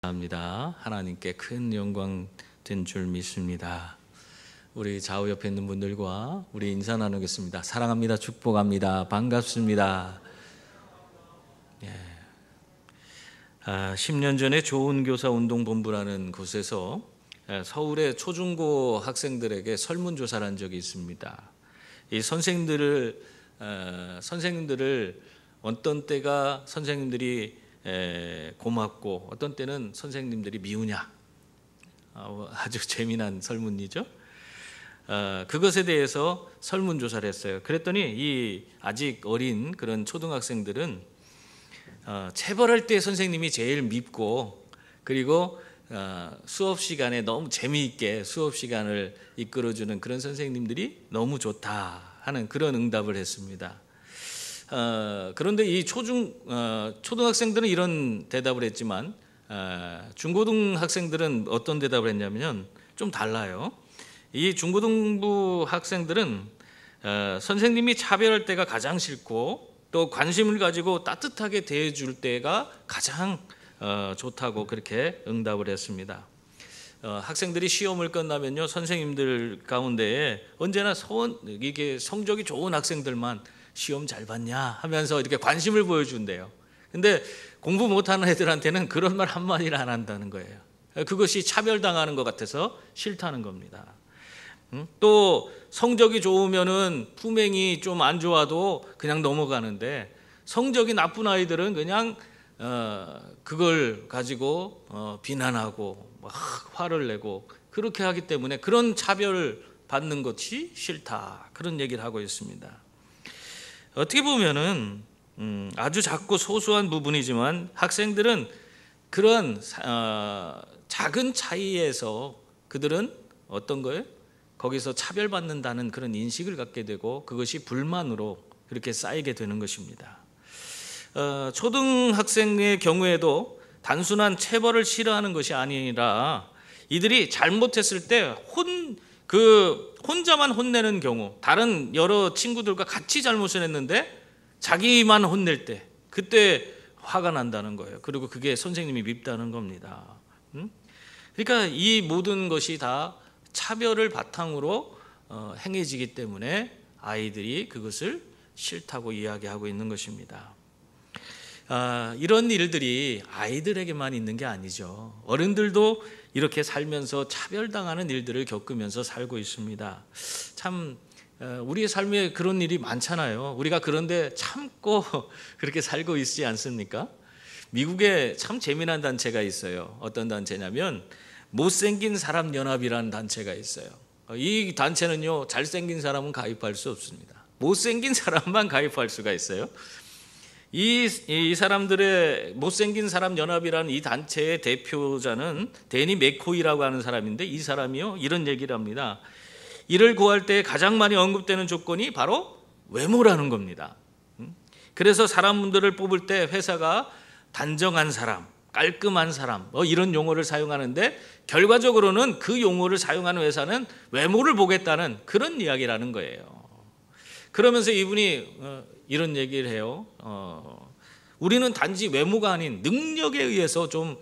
합니다. 하나님께 큰 영광 된 줄 믿습니다. 우리 좌우 옆에 있는 분들과 우리 인사 나누겠습니다. 사랑합니다. 축복합니다. 반갑습니다. 10년 전에 좋은교사 운동본부라는 곳에서 서울의 초중고 학생들에게 설문조사를 한 적이 있습니다. 이 선생님들을 어떤 때가 선생님들이 고맙고 어떤 때는 선생님들이 미우냐, 아주 재미난 설문이죠. 그것에 대해서 설문조사를 했어요. 그랬더니 이 아직 어린 그런 초등학생들은 체벌할 때 선생님이 제일 밉고, 그리고 수업 시간에 너무 재미있게 수업 시간을 이끌어주는 그런 선생님들이 너무 좋다 하는 그런 응답을 했습니다. 그런데 이 초등학생들은 이런 대답을 했지만 중고등학생들은 어떤 대답을 했냐면 좀 달라요. 이 중고등부 학생들은 선생님이 차별할 때가 가장 싫고, 또 관심을 가지고 따뜻하게 대해줄 때가 가장 좋다고 그렇게 응답을 했습니다. 학생들이 시험을 끝나면요, 선생님들 가운데에 언제나 이게 성적이 좋은 학생들만 시험 잘 봤냐 하면서 이렇게 관심을 보여준대요. 근데 공부 못하는 애들한테는 그런 말 한마디를 안 한다는 거예요. 그것이 차별당하는 것 같아서 싫다는 겁니다. 또 성적이 좋으면은 품행이 좀 안 좋아도 그냥 넘어가는데, 성적이 나쁜 아이들은 그냥 그걸 가지고 비난하고 막 화를 내고 그렇게 하기 때문에 그런 차별 받는 것이 싫다, 그런 얘기를 하고 있습니다. 어떻게 보면은 아주 작고 소소한 부분이지만 학생들은 그런 작은 차이에서 그들은 어떤 거예요? 거기서 차별받는다는 그런 인식을 갖게 되고, 그것이 불만으로 그렇게 쌓이게 되는 것입니다. 초등학생의 경우에도 단순한 체벌을 싫어하는 것이 아니라 이들이 잘못했을 때 혼자만 혼내는 경우, 다른 여러 친구들과 같이 잘못을 했는데 자기만 혼낼 때, 그때 화가 난다는 거예요. 그리고 그게 선생님이 밉다는 겁니다. 그러니까 이 모든 것이 다 차별을 바탕으로 행해지기 때문에 아이들이 그것을 싫다고 이야기하고 있는 것입니다. 이런 일들이 아이들에게만 있는 게 아니죠. 어른들도 이렇게 살면서 차별당하는 일들을 겪으면서 살고 있습니다. 참 우리의 삶에 그런 일이 많잖아요. 우리가 그런데 참고 그렇게 살고 있지 않습니까? 미국에 참 재미난 단체가 있어요. 어떤 단체냐면 못생긴 사람 연합이라는 단체가 있어요. 이 단체는요, 잘생긴 사람은 가입할 수 없습니다. 못생긴 사람만 가입할 수가 있어요. 이 사람들의 못생긴 사람 연합이라는 이 단체의 대표자는 데니 맥코이라고 하는 사람인데, 이 사람이요 이런 얘기를 합니다. 이를 구할 때 가장 많이 언급되는 조건이 바로 외모라는 겁니다. 그래서 사람들을 뽑을 때 회사가 단정한 사람, 깔끔한 사람, 이런 용어를 사용하는데, 결과적으로는 그 용어를 사용하는 회사는 외모를 보겠다는 그런 이야기라는 거예요. 그러면서 이분이 이런 얘기를 해요. 우리는 단지 외모가 아닌 능력에 의해서 좀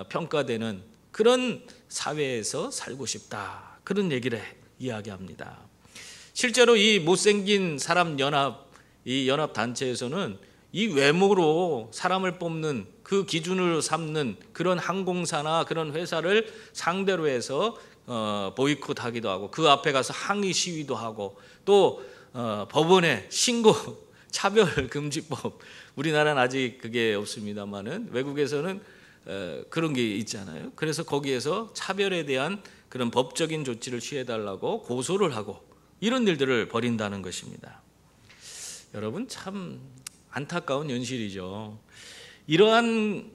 평가되는 그런 사회에서 살고 싶다, 그런 얘기를 이야기합니다. 실제로 이 못생긴 사람 연합, 이 연합 단체에서는 이 외모로 사람을 뽑는, 그 기준으로 삼는 그런 항공사나 그런 회사를 상대로 해서 보이콧하기도 하고, 그 앞에 가서 항의 시위도 하고, 또 법원에 신고, 차별금지법, 우리나라는 아직 그게 없습니다만은 외국에서는 그런 게 있잖아요. 그래서 거기에서 차별에 대한 그런 법적인 조치를 취해달라고 고소를 하고, 이런 일들을 벌인다는 것입니다. 여러분, 참 안타까운 현실이죠. 이러한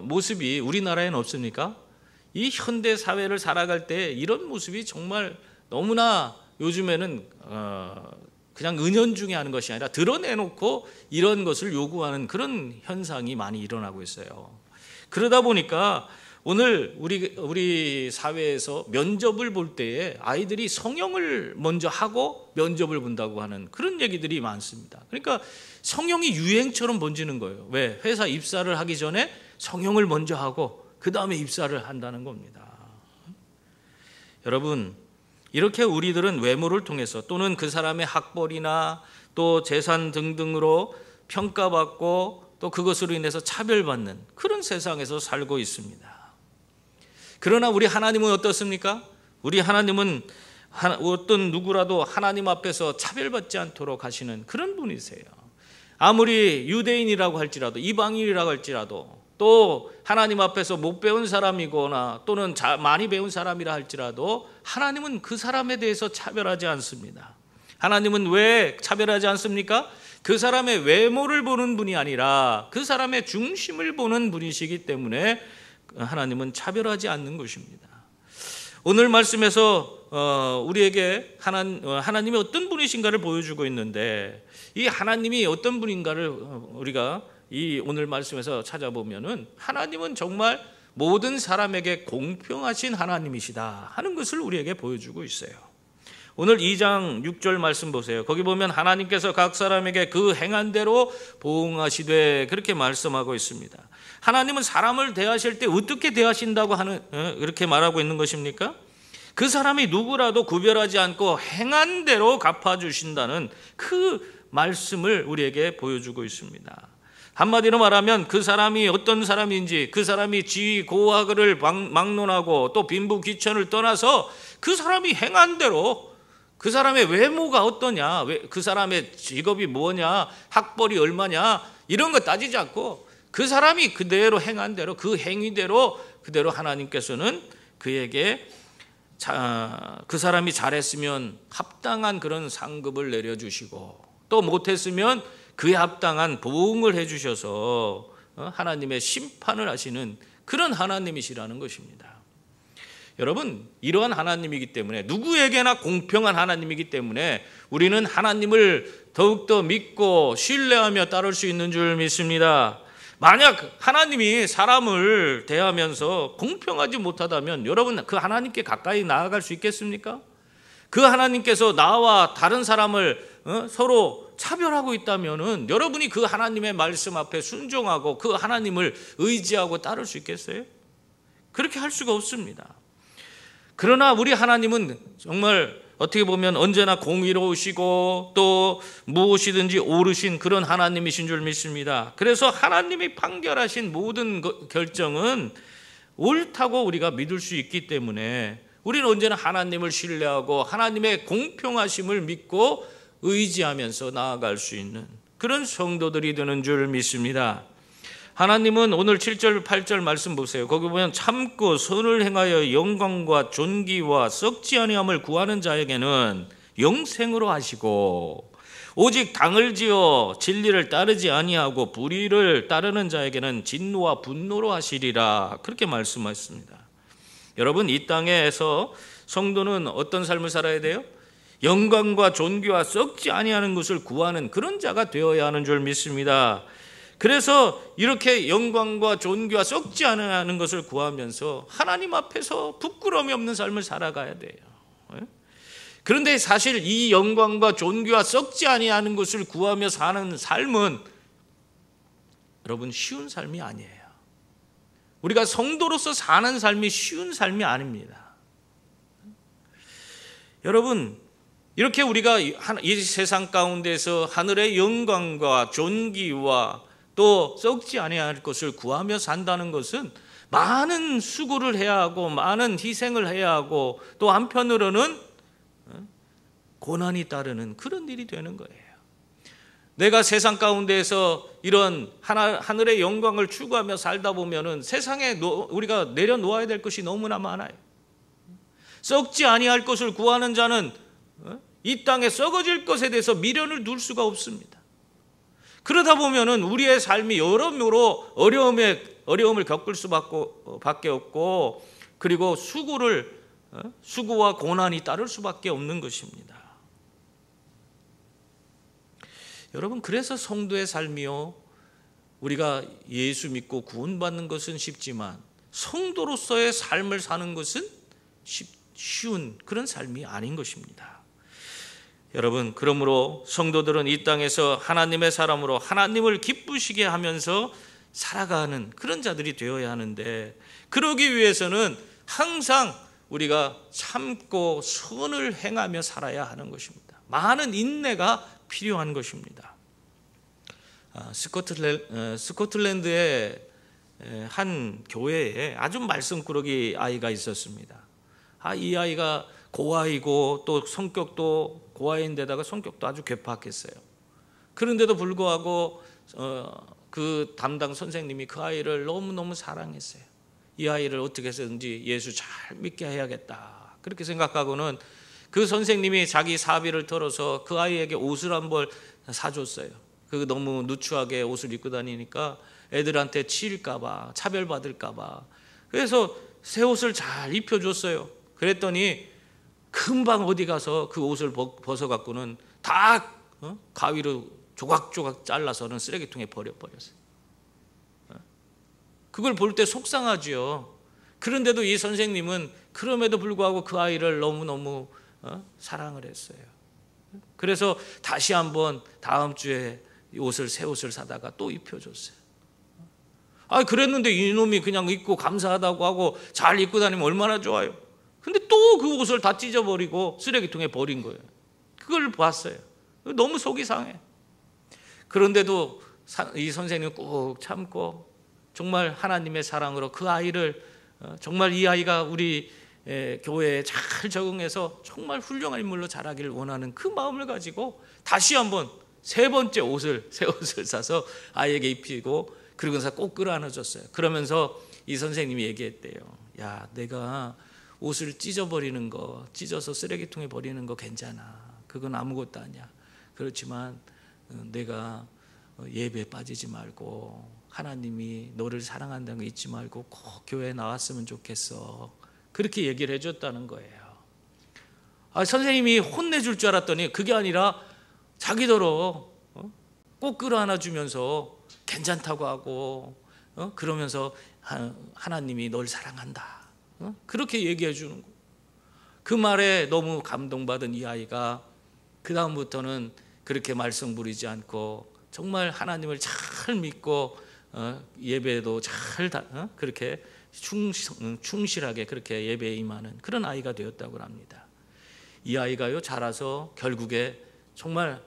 모습이 우리나라에는 없습니까? 이 현대 사회를 살아갈 때 이런 모습이 정말 너무나 요즘에는 그냥 은연중에 하는 것이 아니라 드러내놓고 이런 것을 요구하는 그런 현상이 많이 일어나고 있어요. 그러다 보니까 오늘 우리 사회에서 면접을 볼 때에 아이들이 성형을 먼저 하고 면접을 본다고 하는 그런 얘기들이 많습니다. 그러니까 성형이 유행처럼 번지는 거예요. 왜? 회사 입사를 하기 전에 성형을 먼저 하고 그 다음에 입사를 한다는 겁니다. 여러분, 이렇게 우리들은 외모를 통해서 또는 그 사람의 학벌이나 또 재산 등등으로 평가받고 또 그것으로 인해서 차별받는 그런 세상에서 살고 있습니다. 그러나 우리 하나님은 어떻습니까? 우리 하나님은 어떤 누구라도 하나님 앞에서 차별받지 않도록 하시는 그런 분이세요. 아무리 유대인이라고 할지라도, 이방인이라고 할지라도, 또 하나님 앞에서 못 배운 사람이거나 또는 많이 배운 사람이라 할지라도 하나님은 그 사람에 대해서 차별하지 않습니다. 하나님은 왜 차별하지 않습니까? 그 사람의 외모를 보는 분이 아니라 그 사람의 중심을 보는 분이시기 때문에 하나님은 차별하지 않는 것입니다. 오늘 말씀에서 우리에게 하나님이 어떤 분이신가를 보여주고 있는데, 이 하나님이 어떤 분인가를 우리가 이 오늘 말씀에서 찾아보면은 하나님은 정말 모든 사람에게 공평하신 하나님이시다 하는 것을 우리에게 보여주고 있어요. 오늘 2장 6절 말씀 보세요. 거기 보면 하나님께서 각 사람에게 그 행한 대로 보응하시되 그렇게 말씀하고 있습니다. 하나님은 사람을 대하실 때 어떻게 대하신다고 이렇게 말하고 있는 것입니까? 그 사람이 누구라도 구별하지 않고 행한 대로 갚아주신다는 그 말씀을 우리에게 보여주고 있습니다. 한마디로 말하면 그 사람이 어떤 사람인지, 그 사람이 지위 고하를 막론하고 또 빈부 귀천을 떠나서 그 사람이 행한 대로, 그 사람의 외모가 어떠냐, 그 사람의 직업이 뭐냐, 학벌이 얼마냐, 이런 거 따지지 않고 그 사람이 그대로 행한 대로, 그 행위대로 그대로 하나님께서는 그에게 그 사람이 잘했으면 합당한 그런 상급을 내려주시고, 또 못했으면 그에 합당한 보응을 해주셔서 하나님의 심판을 하시는 그런 하나님이시라는 것입니다. 여러분, 이러한 하나님이기 때문에, 누구에게나 공평한 하나님이기 때문에 우리는 하나님을 더욱더 믿고 신뢰하며 따를 수 있는 줄 믿습니다. 만약 하나님이 사람을 대하면서 공평하지 못하다면 여러분, 그 하나님께 가까이 나아갈 수 있겠습니까? 그 하나님께서 나와 다른 사람을 서로 차별하고 있다면은 여러분이 그 하나님의 말씀 앞에 순종하고 그 하나님을 의지하고 따를 수 있겠어요? 그렇게 할 수가 없습니다. 그러나 우리 하나님은 정말 어떻게 보면 언제나 공의로우시고 또 무엇이든지 옳으신 그런 하나님이신 줄 믿습니다. 그래서 하나님이 판결하신 모든 결정은 옳다고 우리가 믿을 수 있기 때문에 우리는 언제나 하나님을 신뢰하고 하나님의 공평하심을 믿고 의지하면서 나아갈 수 있는 그런 성도들이 되는 줄 믿습니다. 하나님은 오늘 7절 8절 말씀 보세요. 거기 보면 참고 선을 행하여 영광과 존귀와 썩지 아니함을 구하는 자에게는 영생으로 하시고, 오직 당을 지어 진리를 따르지 아니하고 불의를 따르는 자에게는 진노와 분노로 하시리라, 그렇게 말씀하셨습니다. 여러분, 이 땅에서 성도는 어떤 삶을 살아야 돼요? 영광과 존귀와 썩지 아니하는 것을 구하는 그런 자가 되어야 하는 줄 믿습니다. 그래서 이렇게 영광과 존귀와 썩지 않는 것을 구하면서 하나님 앞에서 부끄러움이 없는 삶을 살아가야 돼요. 그런데 사실 이 영광과 존귀와 썩지 아니하는 것을 구하며 사는 삶은 여러분 쉬운 삶이 아니에요. 우리가 성도로서 사는 삶이 쉬운 삶이 아닙니다. 여러분, 이렇게 우리가 이 세상 가운데서 하늘의 영광과 존귀와 또 썩지 아니할 것을 구하며 산다는 것은 많은 수고를 해야 하고 많은 희생을 해야 하고 또 한편으로는 고난이 따르는 그런 일이 되는 거예요. 내가 세상 가운데에서 이런 하늘의 영광을 추구하며 살다 보면은 세상에 우리가 내려놓아야 될 것이 너무나 많아요. 썩지 아니할 것을 구하는 자는 이 땅에 썩어질 것에 대해서 미련을 둘 수가 없습니다. 그러다 보면은 우리의 삶이 여러모로 어려움을 겪을 수밖에 없고, 그리고 수고와 고난이 따를 수밖에 없는 것입니다. 여러분, 그래서 성도의 삶이요, 우리가 예수 믿고 구원받는 것은 쉽지만 성도로서의 삶을 사는 것은 쉬운 그런 삶이 아닌 것입니다. 여러분, 그러므로 성도들은 이 땅에서 하나님의 사람으로 하나님을 기쁘시게 하면서 살아가는 그런 자들이 되어야 하는데, 그러기 위해서는 항상 우리가 참고 선을 행하며 살아야 하는 것입니다. 많은 인내가 필요한 것입니다. 스코틀랜드의 한 교회에 아주 말썽꾸러기 아이가 있었습니다. 이 아이가 고아이고 또 성격도 고아인데다가 성격도 아주 괴팍했어요. 그런데도 불구하고 그 담당 선생님이 그 아이를 너무너무 사랑했어요. 이 아이를 어떻게 해서든지 예수 잘 믿게 해야겠다, 그렇게 생각하고는 그 선생님이 자기 사비를 털어서 그 아이에게 옷을 한 벌 사줬어요. 그 너무 누추하게 옷을 입고 다니니까 애들한테 치일까봐, 차별받을까봐. 그래서 새 옷을 잘 입혀줬어요. 그랬더니 금방 어디 가서 그 옷을 벗어갖고는 다 가위로 조각조각 잘라서는 쓰레기통에 버려버렸어요. 그걸 볼 때 속상하지요. 그런데도 이 선생님은 그럼에도 불구하고 그 아이를 너무너무 사랑을 했어요. 그래서 다시 한번 다음 주에 새 옷을 사다가 또 입혀줬어요. 그랬는데 이놈이 그냥 입고 감사하다고 하고 잘 입고 다니면 얼마나 좋아요. 근데 또 그 옷을 다 찢어버리고 쓰레기통에 버린 거예요. 그걸 봤어요. 너무 속이 상해. 그런데도 이 선생님은 꾹 참고 정말 하나님의 사랑으로 그 아이를, 정말 이 아이가 우리 교회에 잘 적응해서 정말 훌륭한 인물로 자라기를 원하는 그 마음을 가지고 다시 한번 새 번째 새 옷을 사서 아이에게 입히고, 그러고 나서 꼭 끌어안아줬어요. 그러면서 이 선생님이 얘기했대요. 야, 내가 옷을 찢어서 쓰레기통에 버리는 거 괜찮아. 그건 아무것도 아니야. 그렇지만 내가 예배에 빠지지 말고 하나님이 너를 사랑한다는 거 잊지 말고 꼭 교회에 나왔으면 좋겠어. 그렇게 얘기를 해줬다는 거예요. 선생님이 혼내줄 줄 알았더니 그게 아니라 자기더러 꼭 끌어안아주면서 괜찮다고 하고, 그러면서 하나님이 널 사랑한다, 그렇게 얘기해 주는 거예요. 그 말에 너무 감동받은 이 아이가 그 다음부터는 그렇게 말썽 부리지 않고 정말 하나님을 잘 믿고 예배도 잘 그렇게 충실하게 그렇게 예배에 임하는 그런 아이가 되었다고 합니다. 이 아이가요, 자라서 결국에 정말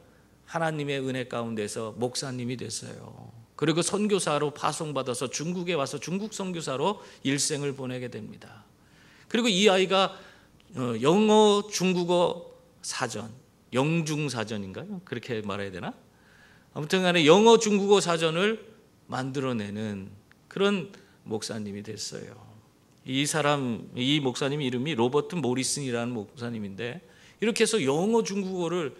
하나님의 은혜 가운데서 목사님이 됐어요. 그리고 선교사로 파송받아서 중국에 와서 중국 선교사로 일생을 보내게 됩니다. 그리고 이 아이가 영어 중국어 사전, 영중사전인가요? 그렇게 말해야 되나? 아무튼 간에 영어 중국어 사전을 만들어내는 그런 목사님이 됐어요. 이 목사님 이름이 로버트 모리슨이라는 목사님인데, 이렇게 해서 영어 중국어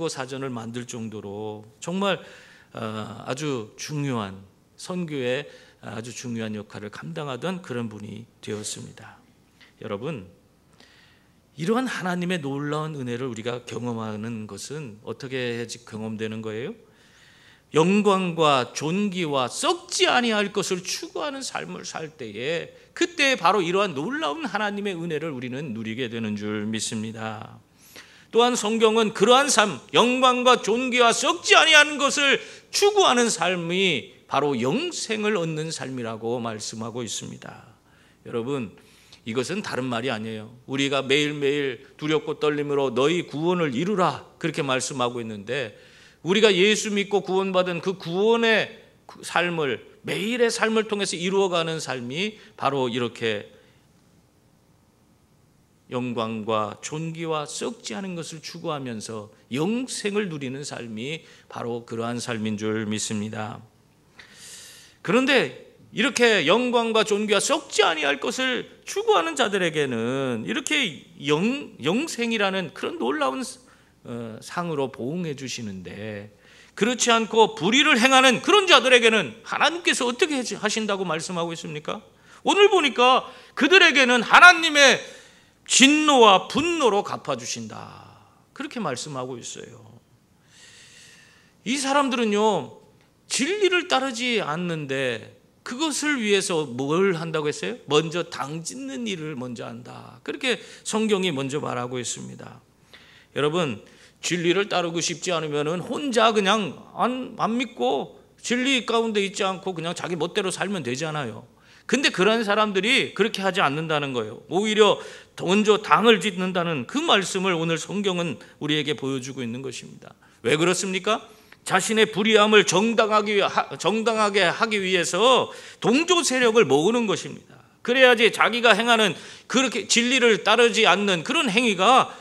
사전을 만들 정도로 정말 아주 중요한 선교에 아주 중요한 역할을 감당하던 그런 분이 되었습니다. 여러분, 이러한 하나님의 놀라운 은혜를 우리가 경험하는 것은 어떻게 경험되는 거예요? 영광과 존귀와 썩지 아니할 것을 추구하는 삶을 살 때에, 그때 바로 이러한 놀라운 하나님의 은혜를 우리는 누리게 되는 줄 믿습니다. 또한 성경은 그러한 삶, 영광과 존귀와 썩지 아니하는 것을 추구하는 삶이 바로 영생을 얻는 삶이라고 말씀하고 있습니다. 여러분, 이것은 다른 말이 아니에요. 우리가 매일매일 두렵고 떨림으로 너희 구원을 이루라, 그렇게 말씀하고 있는데, 우리가 예수 믿고 구원받은 그 구원의 삶을, 매일의 삶을 통해서 이루어가는 삶이 바로 이렇게 영광과 존귀와 썩지 않은 것을 추구하면서 영생을 누리는 삶이 바로 그러한 삶인 줄 믿습니다. 그런데 이렇게 영광과 존귀와 썩지 아니할 것을 추구하는 자들에게는 이렇게 영생이라는 그런 놀라운 상으로 보응해 주시는데, 그렇지 않고 불의를 행하는 그런 자들에게는 하나님께서 어떻게 하신다고 말씀하고 있습니까? 오늘 보니까 그들에게는 하나님의 진노와 분노로 갚아주신다, 그렇게 말씀하고 있어요. 이 사람들은요, 진리를 따르지 않는데 그것을 위해서 뭘 한다고 했어요? 먼저 당짓는 일을 먼저 한다, 그렇게 성경이 먼저 말하고 있습니다. 여러분, 진리를 따르고 싶지 않으면 혼자 그냥 안 믿고 진리 가운데 있지 않고 그냥 자기 멋대로 살면 되잖아요. 근데 그런 사람들이 그렇게 하지 않는다는 거예요. 오히려 먼저 당을 짓는다는 그 말씀을 오늘 성경은 우리에게 보여주고 있는 것입니다. 왜 그렇습니까? 자신의 불의함을 정당하게 하기 위해서 동조 세력을 모으는 것입니다. 그래야지 자기가 행하는 그렇게 진리를 따르지 않는 그런 행위가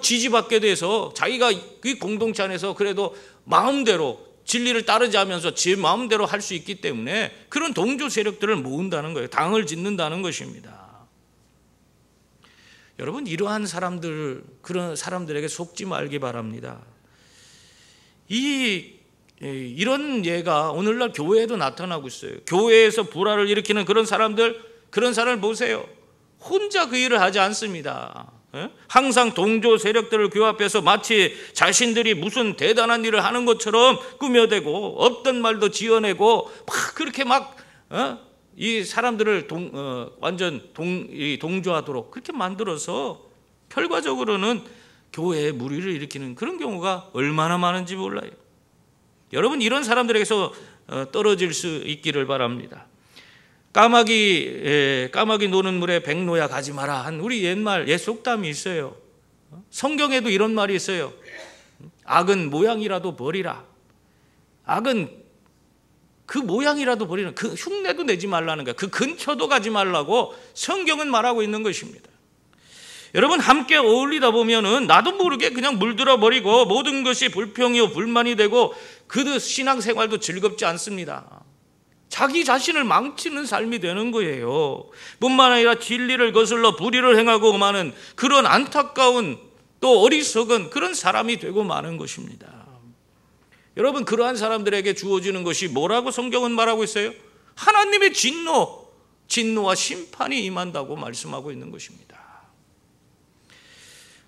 지지받게 돼서 자기가 이 공동체 안에서 그래도 마음대로 진리를 따르지 않으면서 제 마음대로 할 수 있기 때문에 그런 동조 세력들을 모은다는 거예요. 당을 짓는다는 것입니다. 여러분, 이러한 그런 사람들에게 속지 말기 바랍니다. 이런 예가 오늘날 교회에도 나타나고 있어요. 교회에서 불화를 일으키는 그런 사람을 보세요. 혼자 그 일을 하지 않습니다. 항상 동조 세력들을 교회 앞에서 마치 자신들이 무슨 대단한 일을 하는 것처럼 꾸며대고 없던 말도 지어내고 막 그렇게 이 사람들을 완전 동조하도록 그렇게 만들어서 결과적으로는 교회에 무리를 일으키는 그런 경우가 얼마나 많은지 몰라요. 여러분, 이런 사람들에게서 떨어질 수 있기를 바랍니다. 까마귀 노는 물에 백로야 가지 마라 한 우리 옛 속담이 있어요. 성경에도 이런 말이 있어요. 악은 모양이라도 버리라. 악은 그 모양이라도 버리는, 그 흉내도 내지 말라는 거야. 그 근처도 가지 말라고 성경은 말하고 있는 것입니다. 여러분, 함께 어울리다 보면은 나도 모르게 그냥 물들어 버리고 모든 것이 불평이요 불만이 되고 그 신앙생활도 즐겁지 않습니다. 자기 자신을 망치는 삶이 되는 거예요. 뿐만 아니라 진리를 거슬러 불의를 행하고 마는 그런 안타까운 또 어리석은 그런 사람이 되고 마는 것입니다. 여러분, 그러한 사람들에게 주어지는 것이 뭐라고 성경은 말하고 있어요? 하나님의 진노와 심판이 임한다고 말씀하고 있는 것입니다.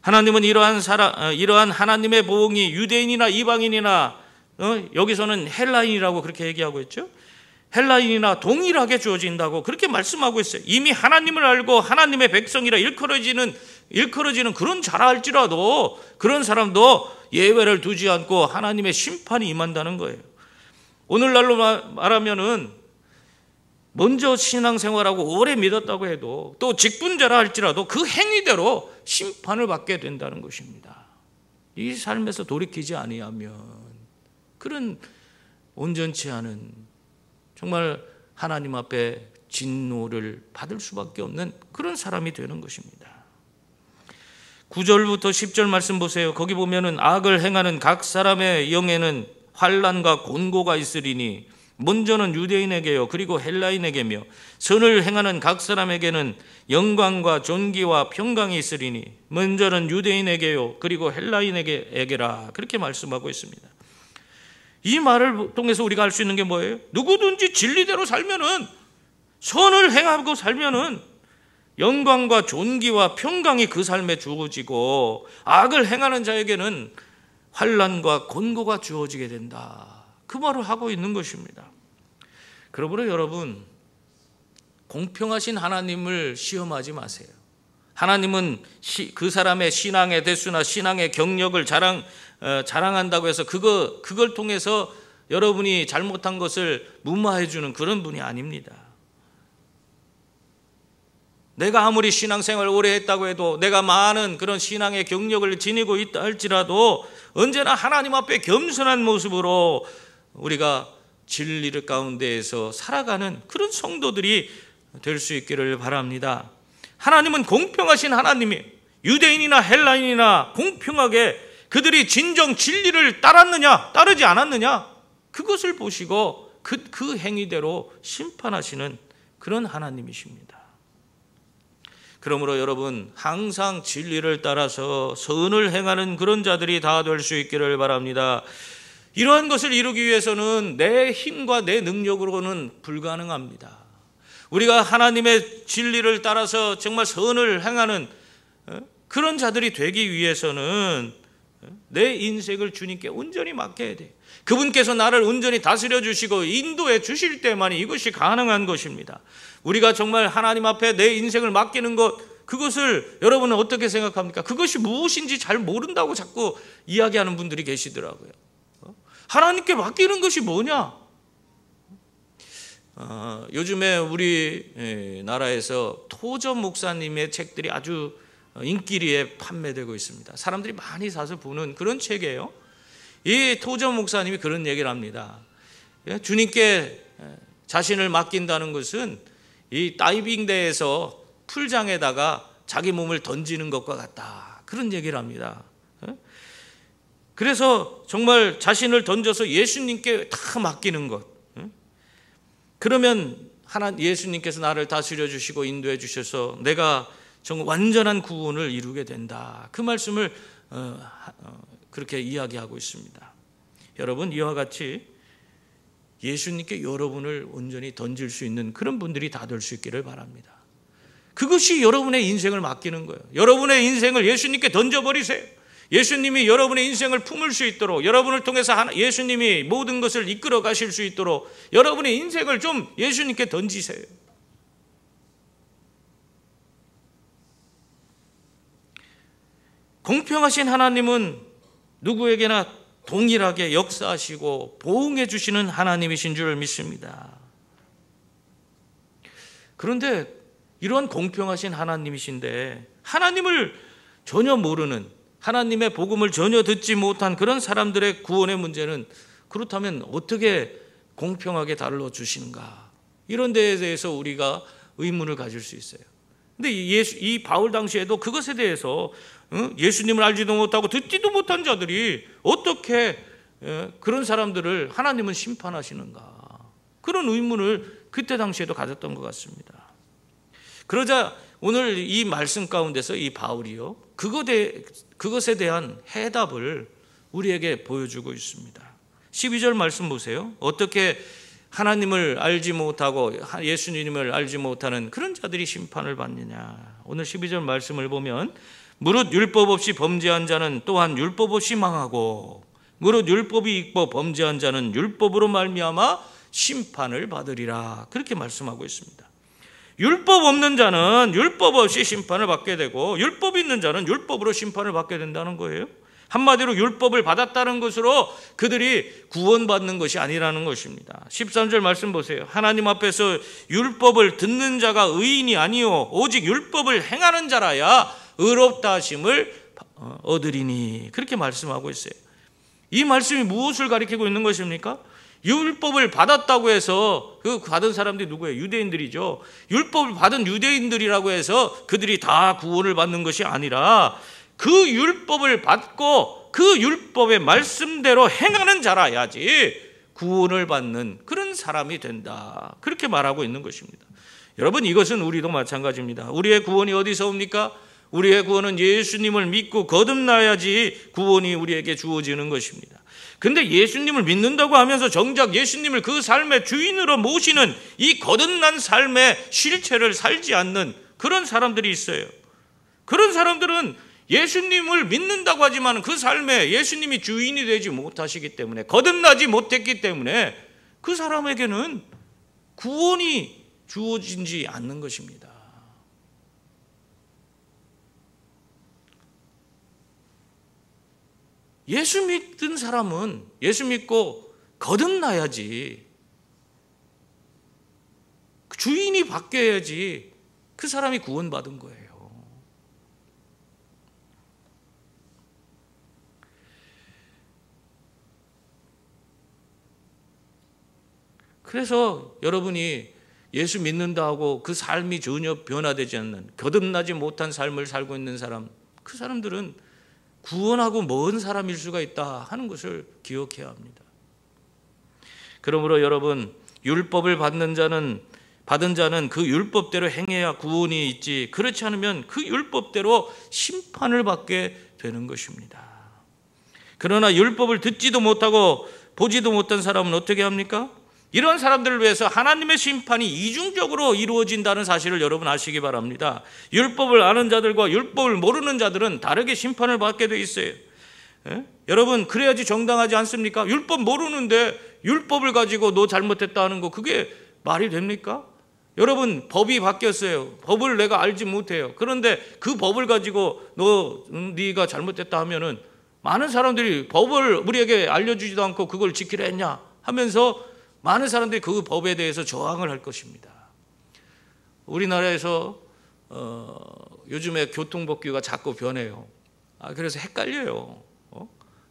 하나님은 이러한 하나님의 보응이 유대인이나 이방인이나 여기서는 헬라인이라고 그렇게 얘기하고 있죠. 헬라인이나 동일하게 주어진다고 그렇게 말씀하고 있어요. 이미 하나님을 알고 하나님의 백성이라 일컬어지는 그런 자라 할지라도 그런 사람도 예외를 두지 않고 하나님의 심판이 임한다는 거예요. 오늘날로 말하면은 먼저 신앙생활하고 오래 믿었다고 해도 또 직분자라 할지라도 그 행위대로 심판을 받게 된다는 것입니다. 이 삶에서 돌이키지 아니하면 그런 온전치 않은 정말 하나님 앞에 진노를 받을 수밖에 없는 그런 사람이 되는 것입니다. 9절부터 10절 말씀 보세요. 거기 보면은 악을 행하는 각 사람의 영에는 환난과 곤고가 있으리니 먼저는 유대인에게요 그리고 헬라인에게며 선을 행하는 각 사람에게는 영광과 존귀와 평강이 있으리니 먼저는 유대인에게요 그리고 헬라인에게라 그렇게 말씀하고 있습니다. 이 말을 통해서 우리가 알 수 있는 게 뭐예요? 누구든지 진리대로 살면은, 선을 행하고 살면은 영광과 존귀와 평강이 그 삶에 주어지고 악을 행하는 자에게는 환난과 곤고가 주어지게 된다. 그 말을 하고 있는 것입니다. 그러므로 여러분, 공평하신 하나님을 시험하지 마세요. 하나님은 그 사람의 신앙의 대수나 신앙의 경력을 자랑한다고 해서 그걸 통해서 여러분이 잘못한 것을 무마해 주는 그런 분이 아닙니다. 내가 아무리 신앙생활을 오래 했다고 해도 내가 많은 그런 신앙의 경력을 지니고 있다 할지라도 언제나 하나님 앞에 겸손한 모습으로 우리가 진리를 가운데에서 살아가는 그런 성도들이 될 수 있기를 바랍니다. 하나님은 공평하신 하나님이에요. 유대인이나 헬라인이나 공평하게 그들이 진정 진리를 따랐느냐 따르지 않았느냐 그것을 보시고 그 행위대로 심판하시는 그런 하나님이십니다. 그러므로 여러분, 항상 진리를 따라서 선을 행하는 그런 자들이 다 될 수 있기를 바랍니다. 이러한 것을 이루기 위해서는 내 힘과 내 능력으로는 불가능합니다. 우리가 하나님의 진리를 따라서 정말 선을 행하는 그런 자들이 되기 위해서는 내 인생을 주님께 온전히 맡겨야 돼요. 그분께서 나를 온전히 다스려 주시고 인도해 주실 때만 이것이 가능한 것입니다. 우리가 정말 하나님 앞에 내 인생을 맡기는 것, 그것을 여러분은 어떻게 생각합니까? 그것이 무엇인지 잘 모른다고 자꾸 이야기하는 분들이 계시더라고요. 하나님께 맡기는 것이 뭐냐? 요즘에 우리 나라에서 토저 목사님의 책들이 아주 인기리에 판매되고 있습니다. 사람들이 많이 사서 보는 그런 책이에요. 이 토저 목사님이 그런 얘기를 합니다. 주님께 자신을 맡긴다는 것은 이 다이빙 대에서 풀장에다가 자기 몸을 던지는 것과 같다, 그런 얘기를 합니다. 그래서 정말 자신을 던져서 예수님께 다 맡기는 것. 그러면 예수님께서 나를 다스려 주시고 인도해 주셔서 내가 정말 완전한 구원을 이루게 된다, 그 말씀을 그렇게 이야기하고 있습니다. 여러분, 이와 같이 예수님께 여러분을 온전히 던질 수 있는 그런 분들이 다 될 수 있기를 바랍니다. 그것이 여러분의 인생을 맡기는 거예요. 여러분의 인생을 예수님께 던져버리세요. 예수님이 여러분의 인생을 품을 수 있도록, 여러분을 통해서 예수님이 모든 것을 이끌어 가실 수 있도록 여러분의 인생을 좀 예수님께 던지세요. 공평하신 하나님은 누구에게나 동일하게 역사하시고 보응해 주시는 하나님이신 줄 믿습니다. 그런데 이런 공평하신 하나님이신데 하나님을 전혀 모르는, 하나님의 복음을 전혀 듣지 못한 그런 사람들의 구원의 문제는 그렇다면 어떻게 공평하게 다뤄주시는가, 이런 데에 대해서 우리가 의문을 가질 수 있어요. 근데 이 바울 당시에도 그것에 대해서 예수님을 알지도 못하고 듣지도 못한 자들이 어떻게 그런 사람들을 하나님은 심판하시는가, 그런 의문을 그때 당시에도 가졌던 것 같습니다. 그러자 오늘 이 말씀 가운데서 이 바울이요, 그것에 대한 해답을 우리에게 보여주고 있습니다. 12절 말씀 보세요. 어떻게 하나님을 알지 못하고 예수님을 알지 못하는 그런 자들이 심판을 받느냐. 오늘 12절 말씀을 보면 무릇 율법 없이 범죄한 자는 또한 율법 없이 망하고 무릇 율법이 있고 범죄한 자는 율법으로 말미암아 심판을 받으리라, 그렇게 말씀하고 있습니다. 율법 없는 자는 율법 없이 심판을 받게 되고 율법 있는 자는 율법으로 심판을 받게 된다는 거예요. 한마디로 율법을 받았다는 것으로 그들이 구원받는 것이 아니라는 것입니다. 13절 말씀 보세요. 하나님 앞에서 율법을 듣는 자가 의인이 아니요 오직 율법을 행하는 자라야 의롭다 하심을 얻으리니, 그렇게 말씀하고 있어요. 이 말씀이 무엇을 가리키고 있는 것입니까? 율법을 받았다고 해서 그 받은 사람들이 누구예요? 유대인들이죠. 율법을 받은 유대인들이라고 해서 그들이 다 구원을 받는 것이 아니라 그 율법을 받고 그 율법의 말씀대로 행하는 자라야지 구원을 받는 그런 사람이 된다, 그렇게 말하고 있는 것입니다. 여러분, 이것은 우리도 마찬가지입니다. 우리의 구원이 어디서 옵니까? 우리의 구원은 예수님을 믿고 거듭나야지 구원이 우리에게 주어지는 것입니다. 근데 예수님을 믿는다고 하면서 정작 예수님을 그 삶의 주인으로 모시는 이 거듭난 삶의 실체를 살지 않는 그런 사람들이 있어요. 그런 사람들은 예수님을 믿는다고 하지만 그 삶에 예수님이 주인이 되지 못하시기 때문에, 거듭나지 못했기 때문에 그 사람에게는 구원이 주어지지 않는 것입니다. 예수 믿는 사람은 예수 믿고 거듭나야지, 주인이 바뀌어야지 그 사람이 구원받은 거예요. 그래서 여러분이 예수 믿는다 하고 그 삶이 전혀 변화되지 않는, 거듭나지 못한 삶을 살고 있는 사람, 그 사람들은 구원하고 먼 사람일 수가 있다 하는 것을 기억해야 합니다. 그러므로 여러분, 율법을 받은 자는 그 율법대로 행해야 구원이 있지, 그렇지 않으면 그 율법대로 심판을 받게 되는 것입니다. 그러나 율법을 듣지도 못하고 보지도 못한 사람은 어떻게 합니까? 이런 사람들을 위해서 하나님의 심판이 이중적으로 이루어진다는 사실을 여러분 아시기 바랍니다. 율법을 아는 자들과 율법을 모르는 자들은 다르게 심판을 받게 돼 있어요. 여러분, 그래야지 정당하지 않습니까? 율법 모르는데 율법을 가지고 너 잘못했다 하는 거, 그게 말이 됩니까? 여러분, 법이 바뀌었어요. 법을 내가 알지 못해요. 그런데 그 법을 가지고 네가 잘못했다 하면은 많은 사람들이 법을 우리에게 알려주지도 않고 그걸 지키려 했냐 하면서 많은 사람들이 그 법에 대해서 저항을 할 것입니다. 우리나라에서 요즘에 교통법규가 자꾸 변해요. 그래서 헷갈려요.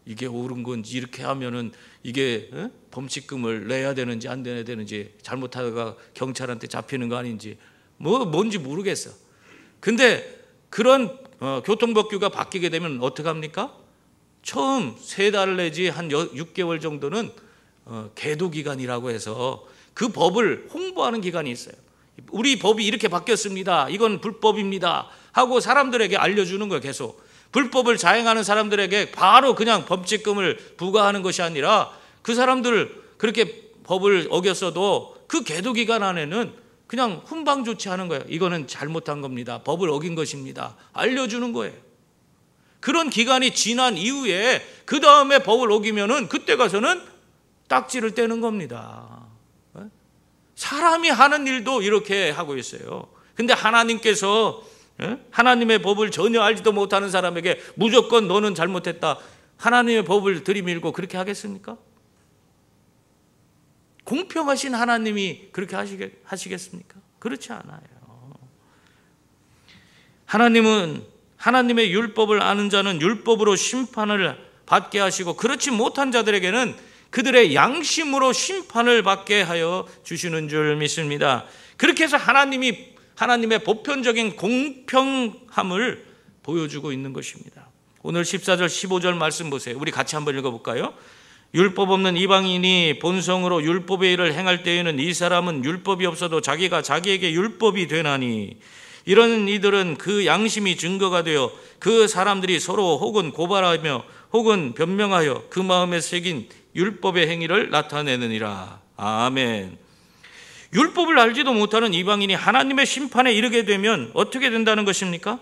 이게 옳은 건지, 이렇게 하면은 이게 범칙금을 내야 되는지 안 내야 되는지, 잘못하다가 경찰한테 잡히는 거 아닌지 뭔지 모르겠어. 근데 그런 교통법규가 바뀌게 되면 어떻게 합니까? 처음 3달 내지 한 6개월 정도는 계도 기간이라고 해서 그 법을 홍보하는 기간이 있어요. 우리 법이 이렇게 바뀌었습니다. 이건 불법입니다. 하고 사람들에게 알려주는 거예요. 계속. 불법을 자행하는 사람들에게 바로 그냥 범칙금을 부과하는 것이 아니라 그 사람들 그렇게 법을 어겼어도 그 계도 기간 안에는 그냥 훈방 조치하는 거예요. 이거는 잘못한 겁니다. 법을 어긴 것입니다. 알려주는 거예요. 그런 기간이 지난 이후에 그 다음에 법을 어기면은 그때 가서는 딱지를 떼는 겁니다. 사람이 하는 일도 이렇게 하고 있어요. 근데 하나님께서 하나님의 법을 전혀 알지도 못하는 사람에게 무조건 너는 잘못했다, 하나님의 법을 들이밀고 그렇게 하겠습니까? 공평하신 하나님이 그렇게 하시겠습니까? 그렇지 않아요. 하나님은 하나님의 율법을 아는 자는 율법으로 심판을 받게 하시고, 그렇지 못한 자들에게는 그들의 양심으로 심판을 받게 하여 주시는 줄 믿습니다. 그렇게 해서 하나님의 보편적인 공평함을 보여주고 있는 것입니다. 오늘 14절 15절 말씀 보세요. 우리 같이 한번 읽어볼까요? 율법 없는 이방인이 본성으로 율법의 일을 행할 때에는 이 사람은 율법이 없어도 자기가 자기에게 율법이 되나니, 이런 이들은 그 양심이 증거가 되어 그 사람들이 서로 혹은 고발하며 혹은 변명하여 그 마음에 새긴 율법의 행위를 나타내느니라. 아멘. 율법을 알지도 못하는 이방인이 하나님의 심판에 이르게 되면 어떻게 된다는 것입니까?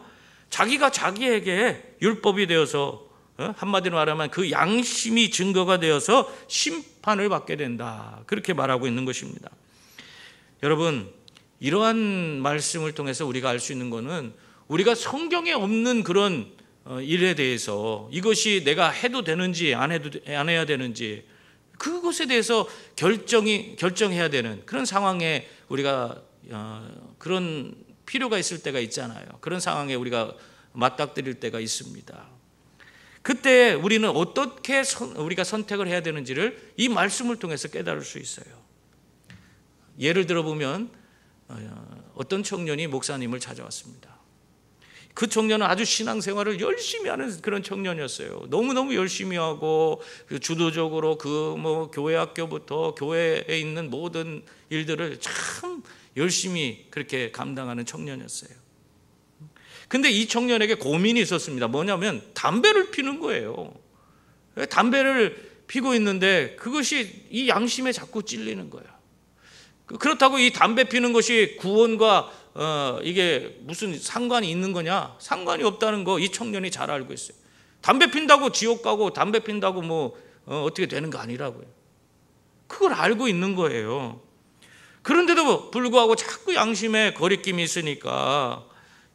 자기가 자기에게 율법이 되어서, 한마디로 말하면 그 양심이 증거가 되어서 심판을 받게 된다. 그렇게 말하고 있는 것입니다. 여러분, 이러한 말씀을 통해서 우리가 알 수 있는 것은, 우리가 성경에 없는 그런 일에 대해서 이것이 내가 해도 되는지 안 해야 되는지, 그것에 대해서 결정해야 되는 그런 상황에 우리가 그런 필요가 있을 때가 있잖아요. 그런 상황에 우리가 맞닥뜨릴 때가 있습니다. 그때 우리는 어떻게 우리가 선택을 해야 되는지를 이 말씀을 통해서 깨달을 수 있어요. 예를 들어보면 어떤 청년이 목사님을 찾아왔습니다. 그 청년은 아주 신앙생활을 열심히 하는 그런 청년이었어요. 너무너무 열심히 하고 주도적으로 교회 학교부터 교회에 있는 모든 일들을 참 열심히 그렇게 감당하는 청년이었어요. 근데 이 청년에게 고민이 있었습니다. 뭐냐면 담배를 피는 거예요. 담배를 피고 있는데 그것이 이 양심에 자꾸 찔리는 거예요. 그렇다고 이 담배 피는 것이 구원과 이게 무슨 상관이 있는 거냐? 상관이 없다는 거 이 청년이 잘 알고 있어요. 담배 핀다고 지옥 가고 담배 핀다고 어떻게 되는 거 아니라고요. 그걸 알고 있는 거예요. 그런데도 불구하고 자꾸 양심에 거리낌이 있으니까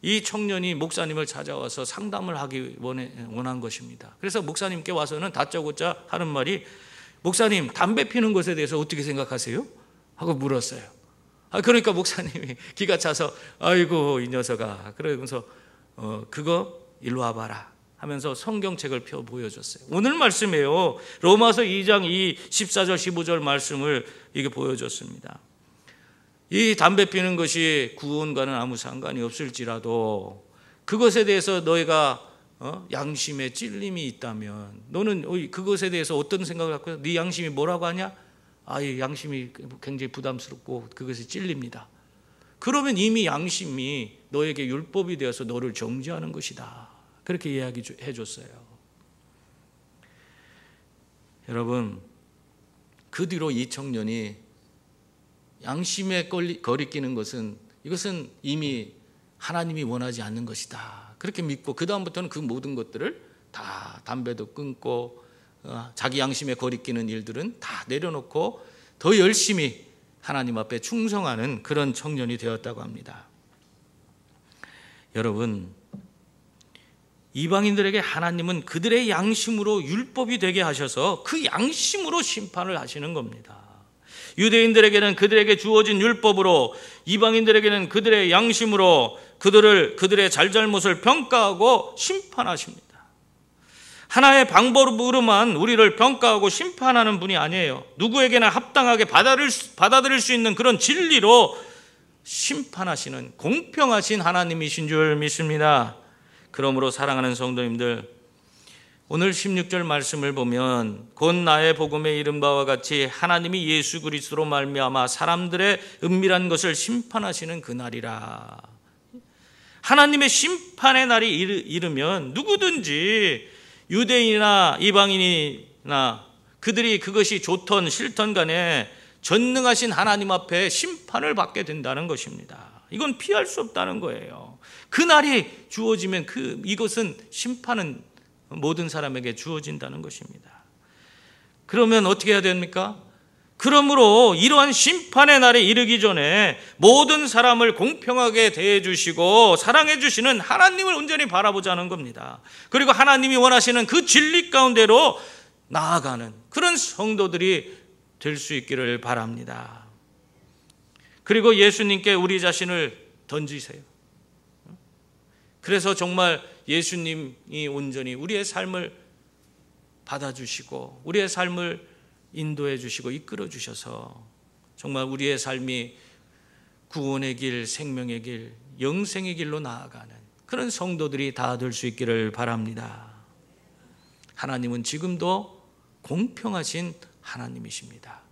이 청년이 목사님을 찾아와서 상담을 하기 원한 것입니다. 그래서 목사님께 와서는 다짜고짜 하는 말이, 목사님, 담배 피는 것에 대해서 어떻게 생각하세요? 하고 물었어요. 그러니까 목사님이 기가 차서, 아이고 이 녀석아, 그러면서 그거 일로 와봐라 하면서 성경책을 펴 보여줬어요. 오늘 말씀이에요. 로마서 2장 14절 15절 말씀을 이게 보여줬습니다. 이 담배 피는 것이 구원과는 아무 상관이 없을지라도 그것에 대해서 너희가 양심에 찔림이 있다면, 너는 그것에 대해서 어떤 생각을 갖고 있어? 네 양심이 뭐라고 하냐? 이 양심이 굉장히 부담스럽고 그것이 찔립니다. 그러면 이미 양심이 너에게 율법이 되어서 너를 정죄하는 것이다. 그렇게 이야기해 줬어요. 여러분, 그 뒤로 이 청년이 양심에 거리끼는 이것은 이미 하나님이 원하지 않는 것이다. 그렇게 믿고 그 다음부터는 그 모든 것들을 다, 담배도 끊고 자기 양심에 거리끼는 일들은 다 내려놓고 더 열심히 하나님 앞에 충성하는 그런 청년이 되었다고 합니다. 여러분, 이방인들에게 하나님은 그들의 양심으로 율법이 되게 하셔서 그 양심으로 심판을 하시는 겁니다. 유대인들에게는 그들에게 주어진 율법으로, 이방인들에게는 그들의 양심으로 그들의 잘잘못을 평가하고 심판하십니다. 하나의 방법으로만 우리를 평가하고 심판하는 분이 아니에요. 누구에게나 합당하게 받아들일 수 있는 그런 진리로 심판하시는 공평하신 하나님이신 줄 믿습니다. 그러므로 사랑하는 성도님들, 오늘 16절 말씀을 보면 곧 나의 복음에 이른 바와 같이 하나님이 예수 그리스도로 말미암아 사람들의 은밀한 것을 심판하시는 그날이라. 하나님의 심판의 날이 이르면 누구든지 유대인이나 이방인이나 그들이 그것이 좋던 싫던 간에 전능하신 하나님 앞에 심판을 받게 된다는 것입니다. 이건 피할 수 없다는 거예요. 그날이 주어지면 이것은 심판은 모든 사람에게 주어진다는 것입니다. 그러면 어떻게 해야 됩니까? 그러므로 이러한 심판의 날에 이르기 전에 모든 사람을 공평하게 대해 주시고 사랑해 주시는 하나님을 온전히 바라보자는 겁니다. 그리고 하나님이 원하시는 그 진리 가운데로 나아가는 그런 성도들이 될 수 있기를 바랍니다. 그리고 예수님께 우리 자신을 던지세요. 그래서 정말 예수님이 온전히 우리의 삶을 받아주시고 우리의 삶을 인도해 주시고 이끌어 주셔서 정말 우리의 삶이 구원의 길, 생명의 길, 영생의 길로 나아가는 그런 성도들이 다 될 수 있기를 바랍니다. 하나님은 지금도 공평하신 하나님이십니다.